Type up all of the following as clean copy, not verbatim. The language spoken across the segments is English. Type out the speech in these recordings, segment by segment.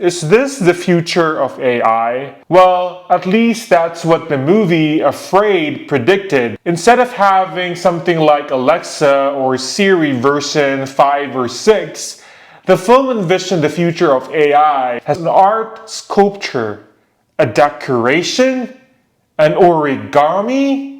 Is this the future of AI? Well, at least that's what the movie Afraid predicted. Instead of having something like Alexa or Siri version 5 or 6, the film envisioned the future of AI as an art sculpture, a decoration, an origami.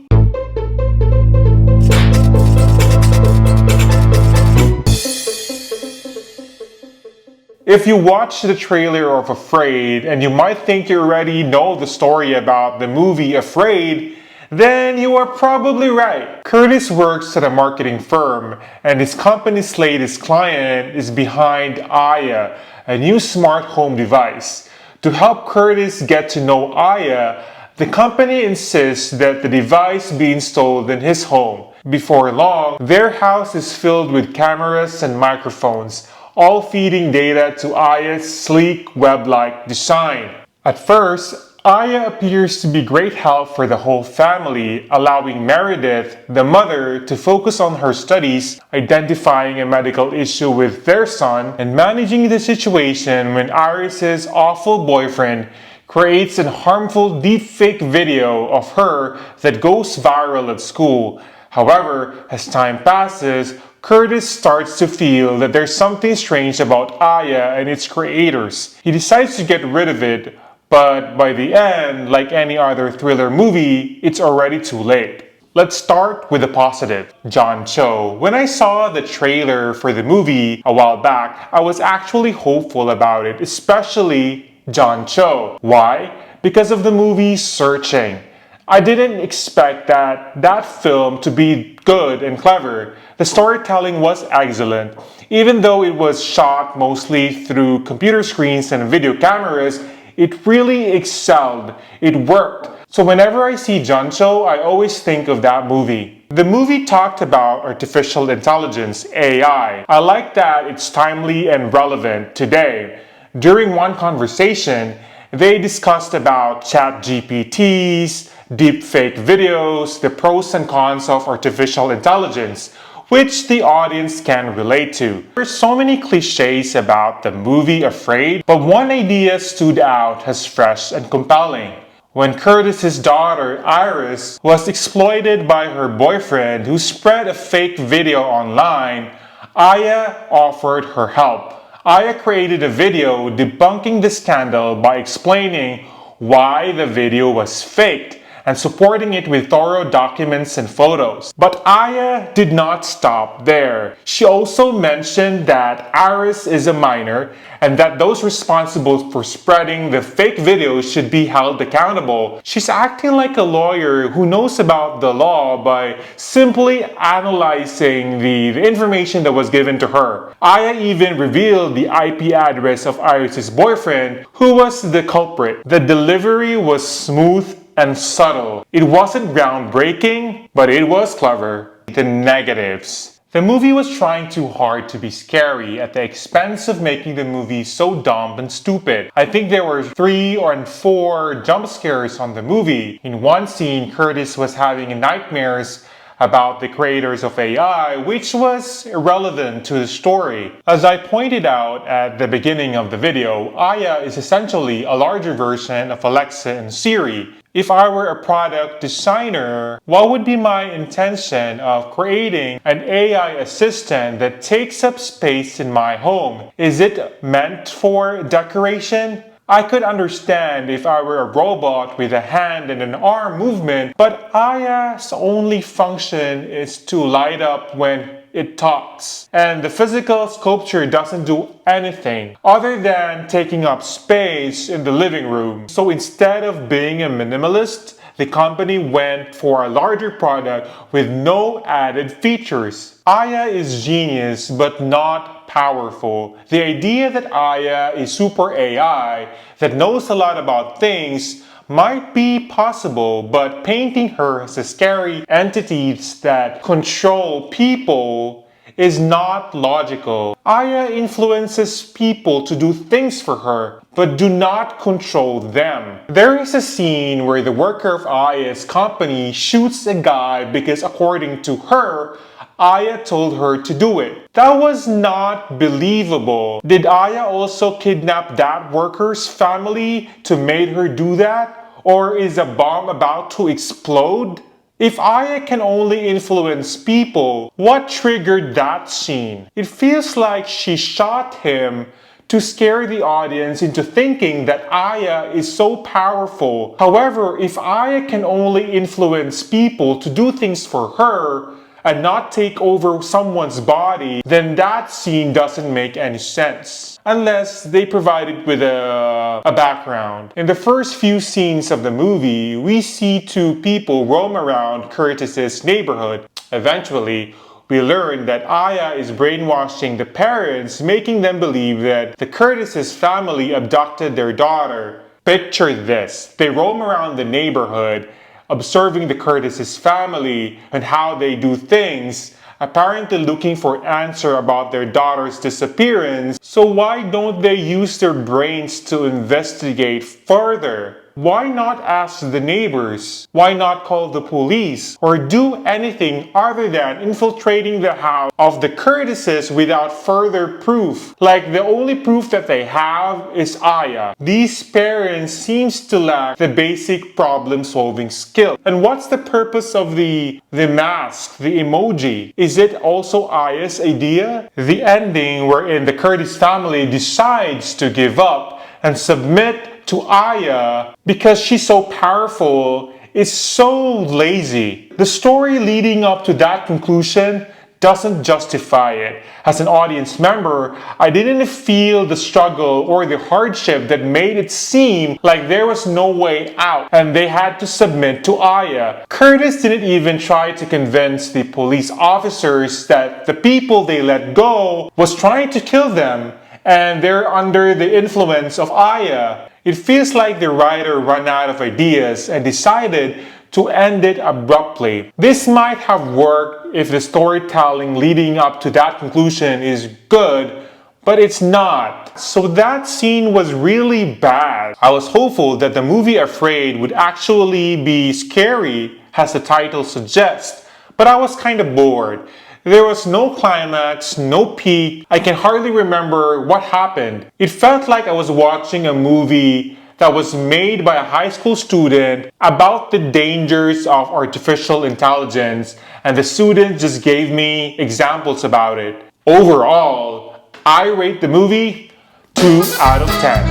If you watch the trailer of Afraid and you might think you already know the story about the movie Afraid, then you are probably right. Curtis works at a marketing firm and his company's latest client is behind Aya, a new smart home device. To help Curtis get to know Aya, the company insists that the device be installed in his home. Before long, their house is filled with cameras and microphones, all feeding data to Aya's sleek web-like design. At first, Aya appears to be great help for the whole family, allowing Meredith, the mother, to focus on her studies, identifying a medical issue with their son, and managing the situation when Iris's awful boyfriend creates a harmful deepfake video of her that goes viral at school. However, as time passes, Curtis starts to feel that there's something strange about Aya and its creators. He decides to get rid of it, but by the end, like any other thriller movie, it's already too late. Let's start with the positive. John Cho. When I saw the trailer for the movie a while back, I was actually hopeful about it, especially John Cho. Why? Because of the movie Searching. I didn't expect that film to be good and clever. The storytelling was excellent. Even though it was shot mostly through computer screens and video cameras, it really excelled. It worked. So whenever I see John Cho, I always think of that movie. The movie talked about artificial intelligence, AI. I like that it's timely and relevant today. During one conversation, they discussed about ChatGPTs, deepfake videos, the pros and cons of artificial intelligence, which the audience can relate to. There's so many cliches about the movie Afraid, but one idea stood out as fresh and compelling. When Curtis's daughter, Iris, was exploited by her boyfriend who spread a fake video online, Aya offered her help. Aya created a video debunking the scandal by explaining why the video was faked and supporting it with thorough documents and photos. But Aya did not stop there. She also mentioned that Iris is a minor and that those responsible for spreading the fake videos should be held accountable. She's acting like a lawyer who knows about the law by simply analyzing the information that was given to her. Aya even revealed the IP address of Iris's boyfriend, who was the culprit. The delivery was smooth and subtle. It wasn't groundbreaking, but it was clever. The negatives. The movie was trying too hard to be scary at the expense of making the movie so dumb and stupid. I think there were 3 or 4 jump scares on the movie. In one scene, Curtis was having nightmares about the creators of AI, which was irrelevant to the story. As I pointed out at the beginning of the video, Aya is essentially a larger version of Alexa and Siri. If I were a product designer, what would be my intention of creating an AI assistant that takes up space in my home? Is it meant for decoration? I could understand if I were a robot with a hand and an arm movement, but Aya's only function is to light up when it talks. And the physical sculpture doesn't do anything other than taking up space in the living room. So instead of being a minimalist, the company went for a larger product with no added features. Aya is genius but not powerful. The idea that Aya is super AI that knows a lot about things might be possible, but painting her as a scary entity that control people is not logical. Aya influences people to do things for her, but do not control them. There is a scene where the worker of Aya's company shoots a guy because according to her, Aya told her to do it. That was not believable. Did Aya also kidnap that worker's family to make her do that? Or is a bomb about to explode? If Aya can only influence people, what triggered that scene? It feels like she shot him to scare the audience into thinking that Aya is so powerful. However, if Aya can only influence people to do things for her and not take over someone's body, then that scene doesn't make any sense. Unless they provide it with a background. In the first few scenes of the movie, we see two people roam around Curtis's neighborhood. Eventually, we learn that Aya is brainwashing the parents, making them believe that the Curtis's family abducted their daughter. Picture this. They roam around the neighborhood, observing the Curtis's family and how they do things, apparently looking for answer about their daughter's disappearance. So why don't they use their brains to investigate further? Why not ask the neighbors? Why not call the police? Or do anything other than infiltrating the house of the Curtises without further proof? Like the only proof that they have is Aya. These parents seems to lack the basic problem-solving skill. And what's the purpose of the mask, the emoji? Is it also Aya's idea? The ending wherein the Curtis family decides to give up and submit to Aya because she's so powerful is so lazy. The story leading up to that conclusion doesn't justify it. As an audience member, I didn't feel the struggle or the hardship that made it seem like there was no way out and they had to submit to Aya. Curtis didn't even try to convince the police officers that the people they let go was trying to kill them and they're under the influence of Aya. It feels like the writer ran out of ideas and decided to end it abruptly. This might have worked if the storytelling leading up to that conclusion is good, but it's not. So that scene was really bad. I was hopeful that the movie Afraid would actually be scary, as the title suggests, but I was kind of bored. There was no climax, no peak. I can hardly remember what happened. It felt like I was watching a movie that was made by a high school student about the dangers of artificial intelligence, and the student just gave me examples about it. Overall, I rate the movie 2 out of 10.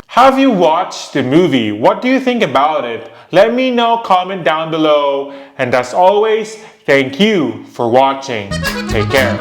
Have you watched the movie? What do you think about it? Let me know, comment down below. And as always, thank you for watching. Take care.